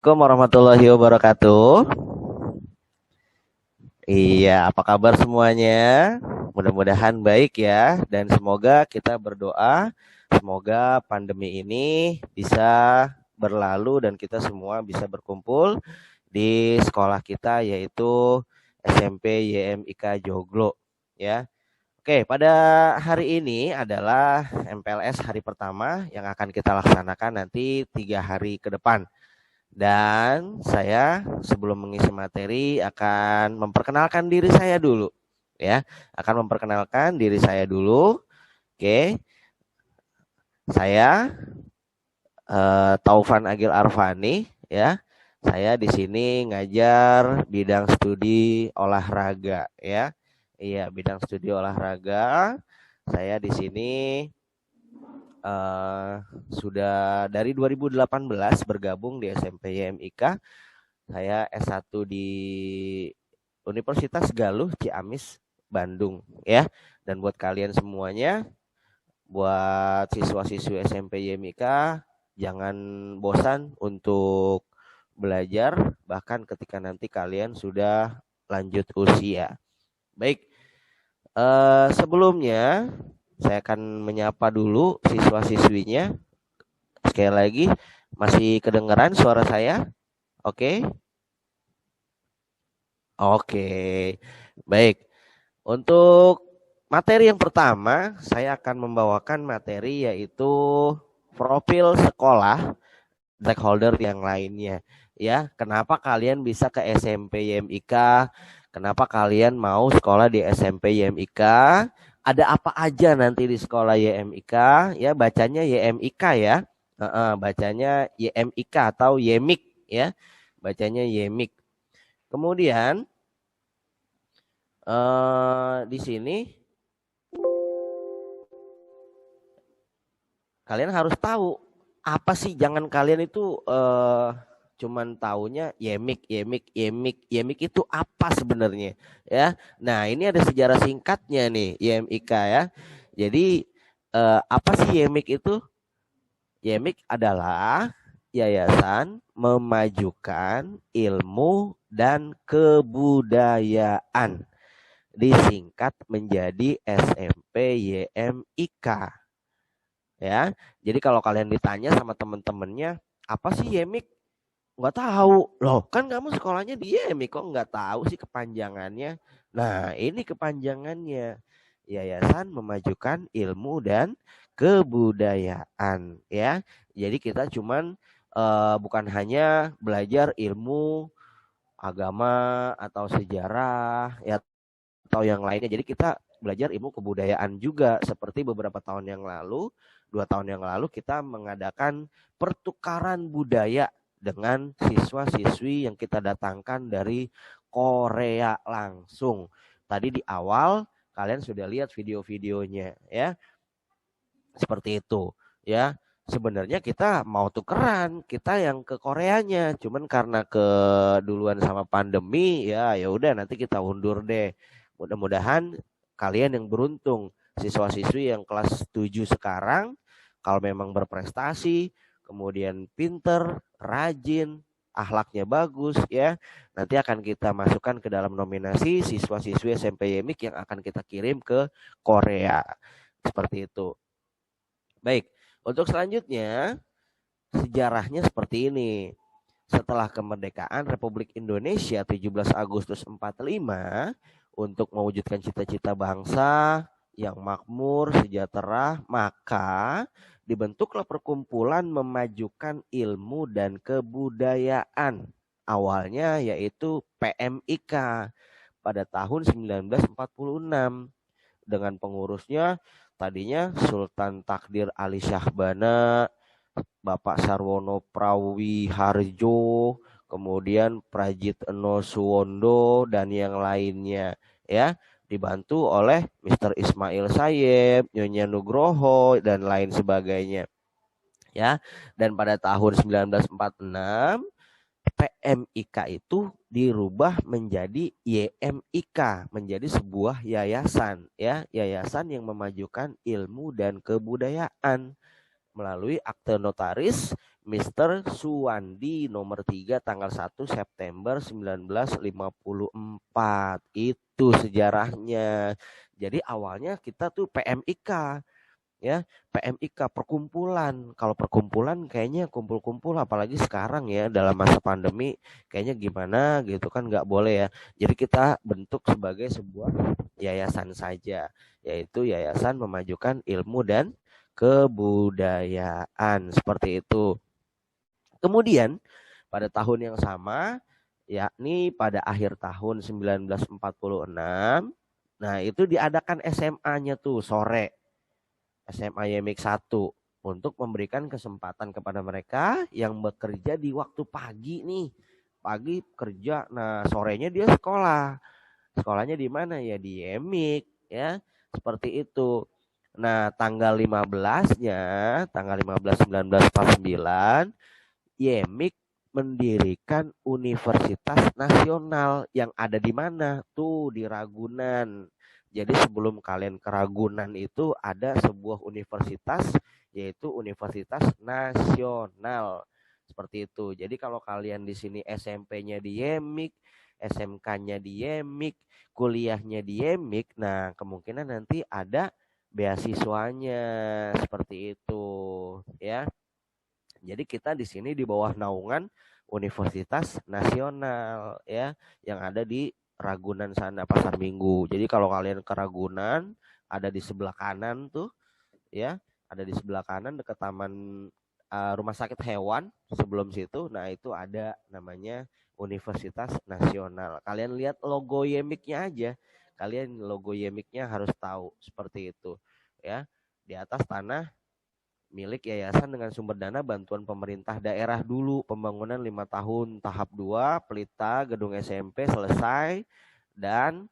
Assalamualaikum warahmatullahi wabarakatuh. Iya, apa kabar semuanya? Mudah-mudahan baik ya, dan semoga kita berdoa, semoga pandemi ini bisa berlalu dan kita semua bisa berkumpul di sekolah kita yaitu SMP YMIK Joglo ya. Oke, pada hari ini adalah MPLS hari pertama yang akan kita laksanakan nanti 3 hari ke depan. Dan saya sebelum mengisi materi akan memperkenalkan diri saya dulu ya. Akan memperkenalkan diri saya dulu. Oke. Saya Taufan Agil Arfani ya. Saya di sini ngajar bidang studi olahraga ya. Iya, bidang studi olahraga. Saya di sini sudah dari 2018 bergabung di SMP YMIK. Saya S1 di Universitas Galuh Ciamis, Bandung ya. Dan buat kalian semuanya, buat siswa-siswi SMP YMIK, jangan bosan untuk belajar bahkan ketika nanti kalian sudah lanjut usia. Baik, sebelumnya saya akan menyapa dulu siswa-siswinya. Sekali lagi, masih kedengaran suara saya? Oke? Oke, baik. Untuk materi yang pertama, saya akan membawakan materi yaitu profil sekolah stakeholder yang lainnya. Ya, kenapa kalian bisa ke SMP YMIK? Kenapa kalian mau sekolah di SMP YMIK? Ada apa aja nanti di sekolah YMIK? Ya, bacanya YMIK ya. Bacanya YMIK atau YEMIK ya. Bacanya YEMIK. Kemudian di sini kalian harus tahu apa sih, jangan kalian itu cuman taunya yemik yemik yemik yemik itu apa sebenarnya ya. Nah, ini ada sejarah singkatnya nih YMIK ya. Jadi apa sih yemik itu? Yemik adalah Yayasan Memajukan Ilmu dan Kebudayaan, disingkat menjadi SMP YMIK ya. Jadi kalau kalian ditanya sama temen-temennya, apa sih YMIK? Nggak tahu. Loh, kan kamu sekolahnya di YMIK, kok nggak tahu sih kepanjangannya? Nah, ini kepanjangannya. Yayasan Memajukan Ilmu dan Kebudayaan ya. Jadi kita cuman bukan hanya belajar ilmu agama atau sejarah ya atau yang lainnya. Jadi kita belajar ilmu kebudayaan juga, seperti beberapa tahun yang lalu, 2 tahun yang lalu kita mengadakan pertukaran budaya dengan siswa-siswi yang kita datangkan dari Korea langsung. Tadi di awal kalian sudah lihat video-videonya ya. Seperti itu ya. Sebenarnya kita mau tukeran, kita yang ke Koreanya, cuman karena keduluan sama pandemi ya udah nanti kita undur deh. Mudah-mudahan kalian yang beruntung, siswa-siswi yang kelas 7 sekarang, kalau memang berprestasi, kemudian pinter, rajin, akhlaknya bagus ya, nanti akan kita masukkan ke dalam nominasi siswa-siswi SMP YMIK yang akan kita kirim ke Korea. Seperti itu. Baik, untuk selanjutnya sejarahnya seperti ini. Setelah kemerdekaan Republik Indonesia 17 Agustus 45, untuk mewujudkan cita-cita bangsa yang makmur, sejahtera, maka dibentuklah perkumpulan memajukan ilmu dan kebudayaan. Awalnya yaitu PMIK pada tahun 1946. Dengan pengurusnya tadinya Sultan Takdir Ali Syahbana, Bapak Sarwono Prawiharjo, kemudian Prajit Eno Suwondo dan yang lainnya ya, dibantu oleh Mr. Ismail Sayeb, Nyonya Nugroho dan lain sebagainya ya. Dan pada tahun 1946 PMIK itu dirubah menjadi YMIK, menjadi sebuah yayasan ya, yayasan yang memajukan ilmu dan kebudayaan. melalui akte notaris Mr. Suwandi nomor 3 tanggal 1 September 1954. Itu sejarahnya. Jadi awalnya kita tuh PMIK, ya, PMIK perkumpulan. Kalau perkumpulan kayaknya kumpul-kumpul, apalagi sekarang ya dalam masa pandemi kayaknya gimana gitu kan, nggak boleh ya. Jadi kita bentuk sebagai sebuah yayasan saja, yaitu Yayasan Memajukan Ilmu dan Kebudayaan, seperti itu. Kemudian pada tahun yang sama, yakni pada akhir tahun 1946, nah itu diadakan SMA-nya tuh sore, SMA YMIK 1, untuk memberikan kesempatan kepada mereka yang bekerja di waktu pagi nih. Pagi kerja, nah sorenya dia sekolah. Sekolahnya di mana ya? Di YMIK ya, seperti itu. Nah, tanggal 15-nya, tanggal 15 1949, YMIK mendirikan Universitas Nasional yang ada di mana? Tuh di Ragunan. Jadi sebelum kalian ke Ragunan itu ada sebuah universitas, yaitu Universitas Nasional. Seperti itu. Jadi kalau kalian di sini SMP-nya di YMIK, SMK-nya di YMIK, kuliahnya di YMIK, nah kemungkinan nanti ada beasiswanya, seperti itu ya. Jadi kita di sini di bawah naungan Universitas Nasional ya, yang ada di Ragunan sana, Pasar Minggu. Jadi kalau kalian ke Ragunan, ada di sebelah kanan tuh ya, ada di sebelah kanan dekat taman rumah sakit hewan, sebelum situ, nah itu ada namanya Universitas Nasional. Kalian lihat logo YMIK-nya aja, kalian logo YMIK-nya harus tahu, seperti itu ya. Di atas tanah milik yayasan dengan sumber dana bantuan pemerintah daerah dulu, pembangunan 5 tahun, tahap 2 pelita gedung SMP selesai dan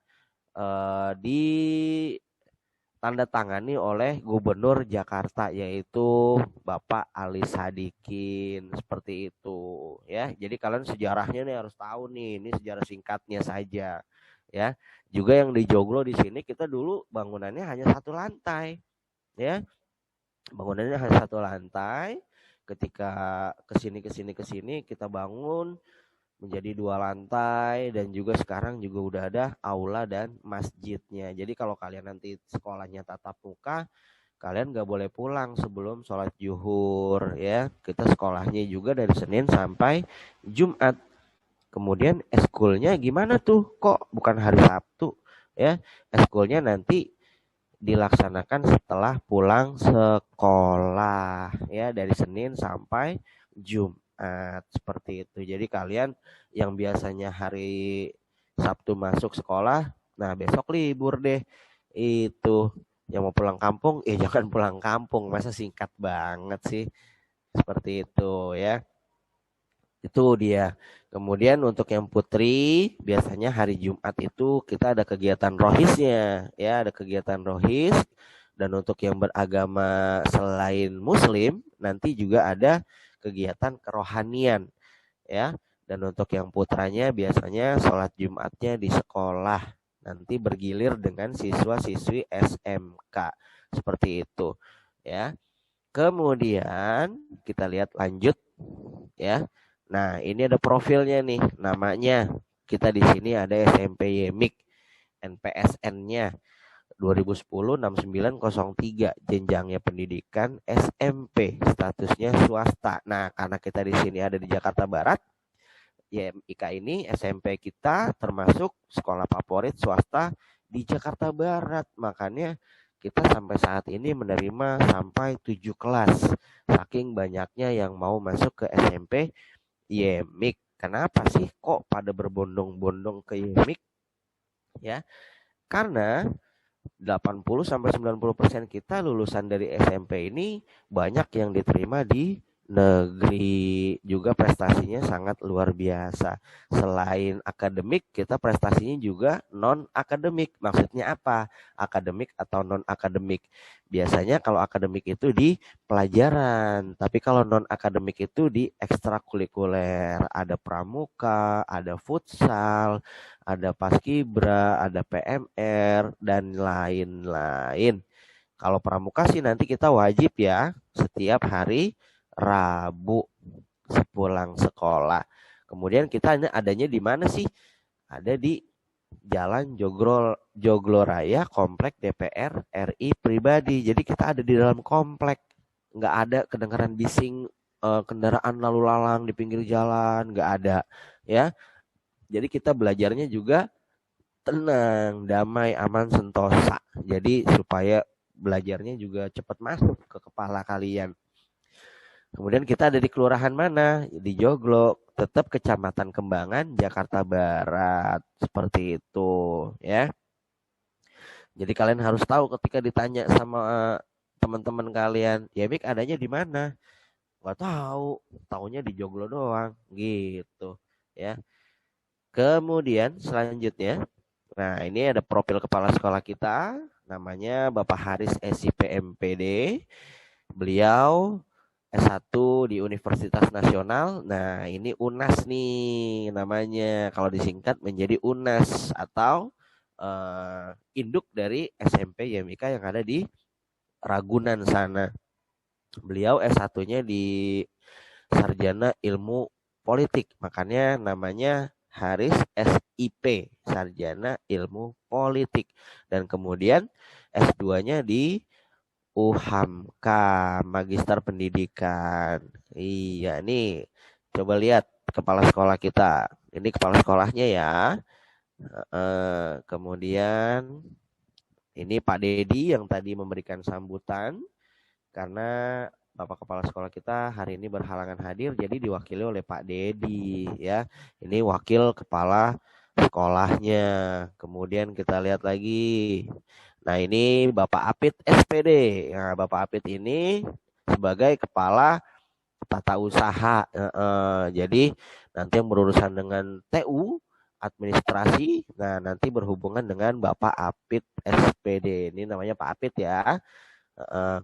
ditandatangani oleh Gubernur Jakarta, yaitu Bapak Ali Sadikin, seperti itu ya. Jadi kalian sejarahnya nih harus tahu nih, ini sejarah singkatnya saja ya. Juga yang di Joglo di sini kita dulu bangunannya hanya 1 lantai ya. Bangunannya hanya 1 lantai. Ketika kesini kita bangun menjadi 2 lantai, dan juga sekarang juga udah ada aula dan masjidnya. Jadi kalau kalian nanti sekolahnya tatap muka, kalian gak boleh pulang sebelum sholat zuhur ya. Kita sekolahnya juga dari Senin sampai Jumat. Kemudian eskulnya gimana tuh? Kok bukan hari Sabtu ya? Eskulnya nanti dilaksanakan setelah pulang sekolah ya, dari Senin sampai Jumat, seperti itu. Jadi kalian yang biasanya hari Sabtu masuk sekolah, nah besok libur deh. Itu yang mau pulang kampung, jangan pulang kampung, masa singkat banget sih, seperti itu ya. Itu dia. Kemudian untuk yang putri, biasanya hari Jumat itu kita ada kegiatan rohisnya ya, ada kegiatan rohis. Dan untuk yang beragama selain muslim, nanti juga ada kegiatan kerohanian ya. Dan untuk yang putranya biasanya sholat Jumatnya di sekolah, nanti bergilir dengan siswa-siswi SMK, seperti itu ya. Kemudian kita lihat lanjut ya. Nah, ini ada profilnya nih, namanya kita di sini ada SMP YMIK, NPSN-nya 2010-6903, jenjangnya pendidikan SMP, statusnya swasta. Nah, karena kita di sini ada di Jakarta Barat, YMIK ini SMP kita termasuk sekolah favorit swasta di Jakarta Barat. Makanya kita sampai saat ini menerima sampai 7 kelas, saking banyaknya yang mau masuk ke SMP YMIK. Kenapa sih kok pada berbondong-bondong ke YMIK? Ya, karena 80-90% kita lulusan dari SMP ini banyak yang diterima di negeri, juga prestasinya sangat luar biasa. Selain akademik, kita prestasinya juga non akademik. Maksudnya apa? Akademik atau non akademik. Biasanya kalau akademik itu di pelajaran, tapi kalau non akademik itu di ekstrakurikuler. Ada pramuka, ada futsal, ada paskibra, ada PMR dan lain-lain. Kalau pramuka sih nanti kita wajib ya setiap hari Rabu sepulang sekolah. Kemudian kita adanya di mana sih? Ada di Jalan Joglo Raya, Komplek DPR RI Pribadi. Jadi kita ada di dalam komplek, nggak ada kedengaran bising kendaraan lalu lalang di pinggir jalan, nggak ada ya. Jadi kita belajarnya juga tenang, damai, aman, sentosa. Jadi supaya belajarnya juga cepat masuk ke kepala kalian. Kemudian kita ada di kelurahan mana? Di Joglo, tetap Kecamatan Kembangan, Jakarta Barat. Seperti itu ya. Jadi kalian harus tahu ketika ditanya sama teman-teman kalian, ya Mik adanya di mana? Gak tahu, taunya di Joglo doang gitu ya. Kemudian selanjutnya, nah ini ada profil kepala sekolah kita, namanya Bapak Haris SIPMPD. Beliau S1 di Universitas Nasional. Nah, ini UNAS nih namanya. Kalau disingkat menjadi UNAS atau induk dari SMP YMIK yang ada di Ragunan sana. Beliau S1-nya di Sarjana Ilmu Politik. Makanya namanya Haris SIP, Sarjana Ilmu Politik. Dan kemudian S2-nya di UHAMKA, Magister Pendidikan. Iya, nih coba lihat kepala sekolah kita. Ini kepala sekolahnya ya. Kemudian ini Pak Dedi yang tadi memberikan sambutan. Karena Bapak Kepala Sekolah kita hari ini berhalangan hadir, jadi diwakili oleh Pak Dedi ya. Ini wakil kepala sekolahnya. Kemudian kita lihat lagi. Nah ini Bapak Apit SPD. Nah, Bapak Apit ini sebagai kepala tata usaha. Jadi nanti yang berurusan dengan TU, administrasi, nah nanti berhubungan dengan Bapak Apit SPD. Ini namanya Pak Apit ya.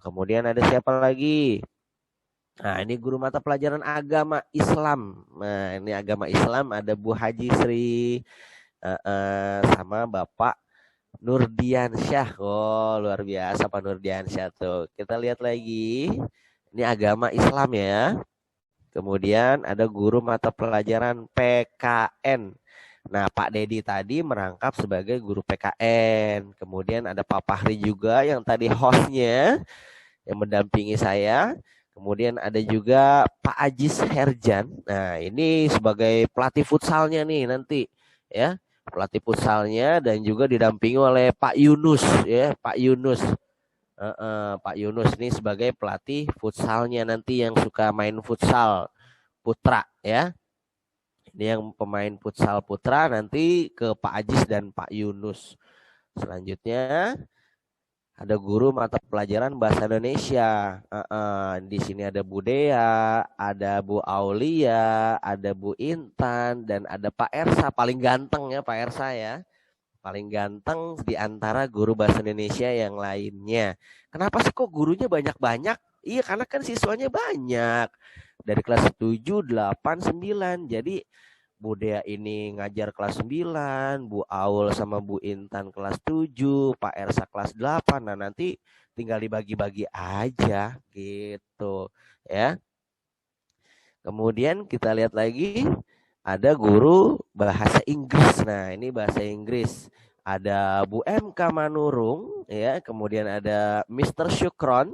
Kemudian ada siapa lagi? Nah ini guru mata pelajaran agama Islam. Nah ini agama Islam ada Bu Haji Sri sama Bapak Nurdiansyah. Oh luar biasa Pak Nurdiansyah tuh. Kita lihat lagi. Ini agama Islam ya. Kemudian ada guru mata pelajaran PKN. Nah, Pak Dedi tadi merangkap sebagai guru PKN. Kemudian ada Pak Fahri juga yang tadi hostnya yang mendampingi saya. Kemudian ada juga Pak Ajis Herjan. Nah, ini sebagai pelatih futsalnya nih nanti ya. Pelatih futsalnya dan juga didampingi oleh Pak Yunus ya, Pak Yunus. Pak Yunus ini sebagai pelatih futsalnya nanti yang suka main futsal putra ya. Ini yang pemain futsal putra nanti ke Pak Ajis dan Pak Yunus. Selanjutnya ada guru mata pelajaran bahasa Indonesia. Di sini ada Bu Dea, ada Bu Aulia, ada Bu Intan, dan ada Pak Ersa. Paling ganteng ya Pak Ersa ya. Paling ganteng di antara guru bahasa Indonesia yang lainnya. Kenapa sih kok gurunya banyak-banyak? Iya karena kan siswanya banyak. Dari kelas 7, 8, 9. Jadi Bu Dea ini ngajar kelas 9, Bu Aul sama Bu Intan kelas 7, Pak Ersa kelas 8. Nah, nanti tinggal dibagi-bagi aja gitu, ya. Kemudian kita lihat lagi ada guru bahasa Inggris. Nah, ini bahasa Inggris. Ada Bu MK Manurung, ya. Kemudian ada Mr. Syukron.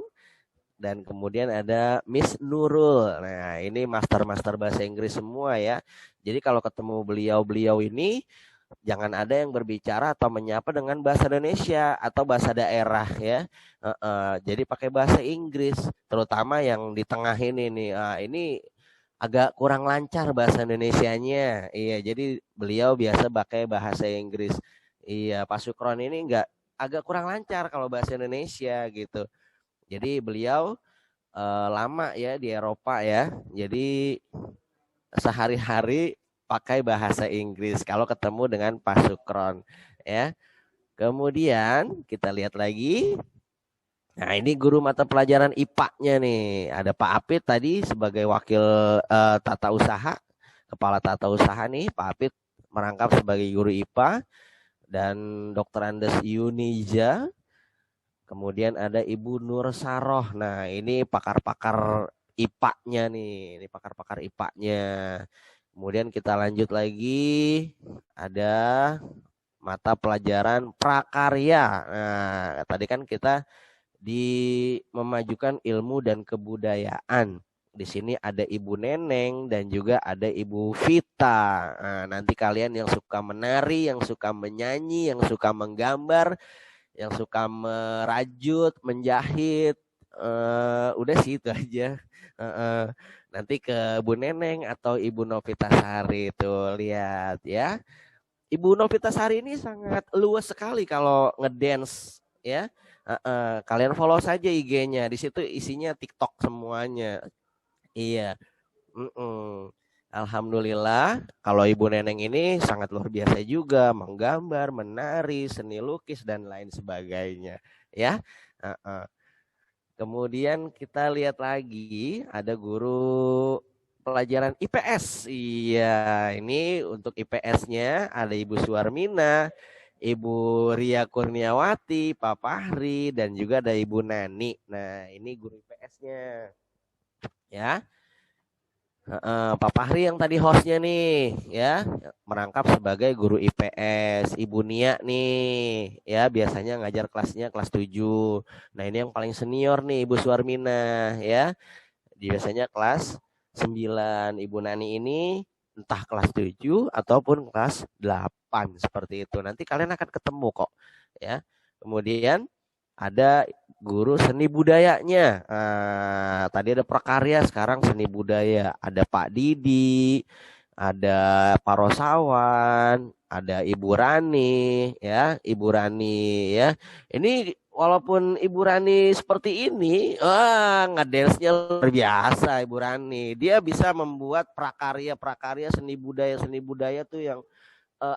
Dan kemudian ada Miss Nurul. Nah, ini master-master bahasa Inggris semua ya. Jadi kalau ketemu beliau-beliau ini, jangan ada yang berbicara atau menyapa dengan bahasa Indonesia atau bahasa daerah ya. Jadi pakai bahasa Inggris, terutama yang di tengah ini nih. Ini agak kurang lancar bahasa Indonesianya. Iya, jadi beliau biasa pakai bahasa Inggris. Iya, Pak Sukron ini agak kurang lancar kalau bahasa Indonesia gitu. Jadi beliau lama ya di Eropa ya. Jadi sehari-hari pakai bahasa Inggris kalau ketemu dengan Pak Sukron ya. Kemudian kita lihat lagi. Nah, ini guru mata pelajaran IPA-nya nih. Ada Pak Apit tadi sebagai wakil tata usaha, kepala tata usaha nih. Pak Apit merangkap sebagai guru IPA dan Dr. Andes Yunija Kemudian ada Ibu Nur Saroh. Nah, ini pakar-pakar IPA-nya nih. Ini pakar-pakar IPA-nya. Kemudian kita lanjut lagi. Ada mata pelajaran prakarya. Nah, tadi kan kita memajukan ilmu dan kebudayaan. Di sini ada Ibu Neneng dan juga ada Ibu Vita. Nah, nanti kalian yang suka menari, yang suka menyanyi, yang suka menggambar, yang suka merajut, menjahit, udah sih itu aja. Nanti ke Bu Neneng atau Ibu Novitasari tuh lihat ya. Ibu Novitasari ini sangat luas sekali kalau ngedance ya. Kalian follow saja IG-nya. Di situ isinya TikTok semuanya. Iya. Alhamdulillah kalau Ibu Neneng ini sangat luar biasa juga menggambar, menari, seni lukis dan lain sebagainya ya. Kemudian kita lihat lagi ada guru pelajaran IPS. Iya, ini untuk IPS-nya ada Ibu Suarmina, Ibu Ria Kurniawati, Pak Fahri dan juga ada Ibu Nani. Nah, ini guru IPS-nya. Ya. Pak Fahri yang tadi hostnya nih ya, merangkap sebagai guru IPS. Ibu Nia nih ya, biasanya ngajar kelasnya kelas 7. Nah, ini yang paling senior nih Ibu Suarmina ya. Biasanya kelas 9. Ibu Nani ini entah kelas 7 ataupun kelas 8 seperti itu. Nanti kalian akan ketemu kok ya. Kemudian ada guru seni budayanya. Tadi ada prakarya, sekarang seni budaya. Ada Pak Didi, ada Pak Rosawan, ada Ibu Rani, ya, Ibu Rani, ya. Ini walaupun Ibu Rani seperti ini, ngedance-nya luar biasa Ibu Rani. Dia bisa membuat prakarya seni budaya tuh yang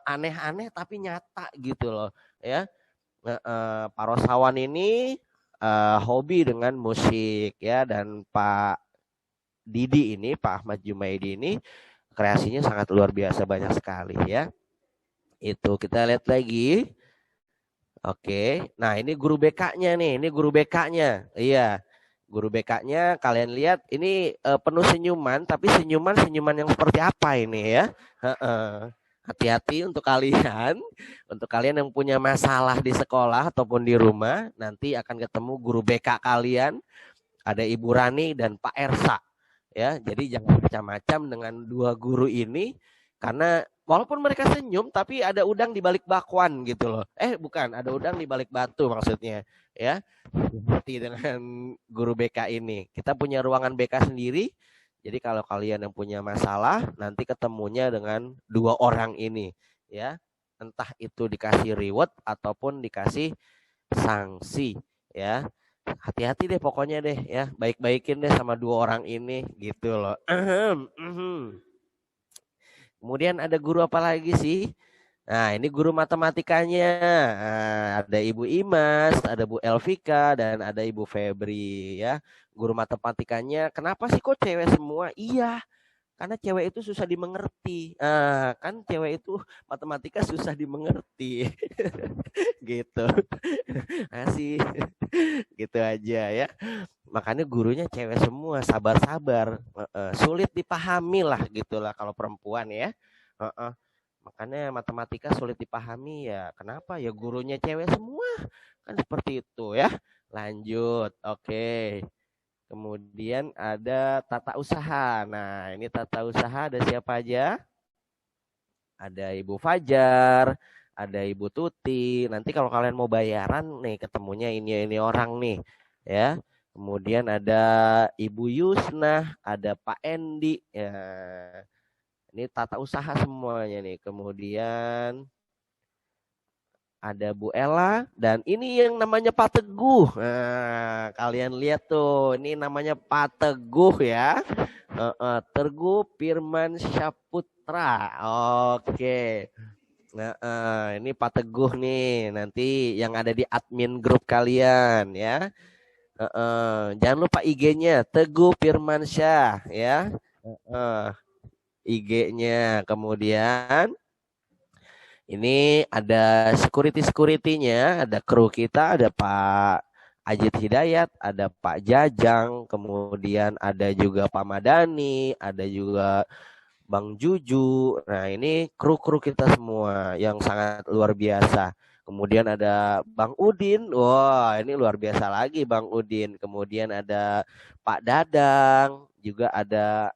aneh-aneh tapi nyata gitu loh, ya. Pak Rosawan ini hobi dengan musik ya, dan Pak Didi ini, Pak Ahmad Jumaidi ini kreasinya sangat luar biasa, banyak sekali ya. Itu kita lihat lagi. Oke, nah ini guru BK-nya nih, ini guru BK-nya. Iya, guru BK-nya kalian lihat ini penuh senyuman, tapi senyuman yang seperti apa ini ya? Hati-hati untuk kalian yang punya masalah di sekolah ataupun di rumah, nanti akan ketemu guru BK kalian, ada Ibu Rani dan Pak Ersa. Ya, jadi jangan macam-macam dengan dua guru ini, karena walaupun mereka senyum, tapi ada udang di balik bakwan gitu loh. Bukan, ada udang di balik batu maksudnya. Ya, hati dengan guru BK ini. Kita punya ruangan BK sendiri. Jadi kalau kalian yang punya masalah, nanti ketemunya dengan dua orang ini, ya. Entah itu dikasih reward ataupun dikasih sanksi, ya. Hati-hati deh pokoknya deh, ya. Baik-baikin deh sama dua orang ini, gitu loh. Kemudian ada guru apa lagi sih? Nah, ini guru matematikanya. Nah, ada Ibu Imas, ada Bu Elvika, dan ada Ibu Febri, ya. Guru matematikanya, kenapa sih kok cewek semua? Iya, karena cewek itu susah dimengerti. Kan cewek itu matematika susah dimengerti. Gitu. Asih. Gitu aja ya. Makanya gurunya cewek semua, sabar-sabar. Sulit dipahami lah gitulah kalau perempuan ya. Makanya matematika sulit dipahami ya. Kenapa? Ya gurunya cewek semua. Kan seperti itu ya. Lanjut. Oke. Kemudian ada tata usaha. Nah, ini tata usaha ada siapa aja? Ada Ibu Fajar, ada Ibu Tuti. Nanti kalau kalian mau bayaran nih, ketemunya ini orang nih, ya. Kemudian ada Ibu Yusna, ada Pak Endi, ya. Ini tata usaha semuanya nih. Kemudian ada Bu Ella, dan ini yang namanya Pak Teguh. Nah, kalian lihat tuh, ini namanya Pak Teguh ya. Teguh Firman Syaputra. Oke. Nah, ini Pak Teguh nih, nanti yang ada di admin grup kalian ya. Jangan lupa IG-nya Teguh Firmansyah ya. IG-nya. Kemudian ini ada security-nya, ada kru kita, ada Pak Ajit Hidayat, ada Pak Jajang, kemudian ada juga Pak Madani, ada juga Bang Juju. Nah, ini kru-kru kita semua yang sangat luar biasa. Kemudian ada Bang Udin. Wah, ini luar biasa lagi Bang Udin. Kemudian ada Pak Dadang, juga ada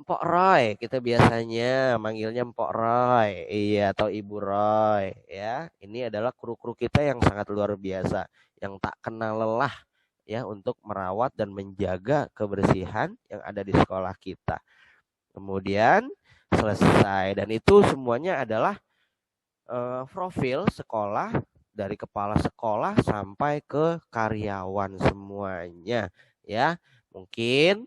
Mpok Roy. Kita biasanya manggilnya Mpok Roy. Iya, atau Ibu Roy, ya. Ini adalah kru-kru kita yang sangat luar biasa, yang tak kenal lelah ya untuk merawat dan menjaga kebersihan yang ada di sekolah kita. Kemudian selesai dan itu semuanya adalah profil sekolah dari kepala sekolah sampai ke karyawan semuanya ya. Mungkin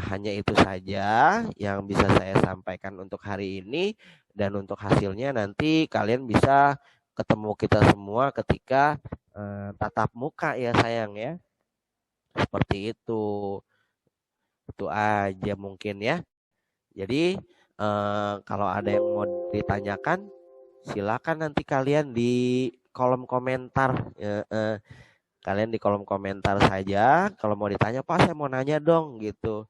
hanya itu saja yang bisa saya sampaikan untuk hari ini dan untuk hasilnya nanti kalian bisa ketemu kita semua ketika tatap muka ya sayang ya. Seperti itu. Itu aja mungkin ya. Jadi kalau ada yang mau ditanyakan, silakan nanti kalian di kolom komentar. Kalian di kolom komentar saja. Kalau mau ditanya, Pak, saya mau nanya dong gitu.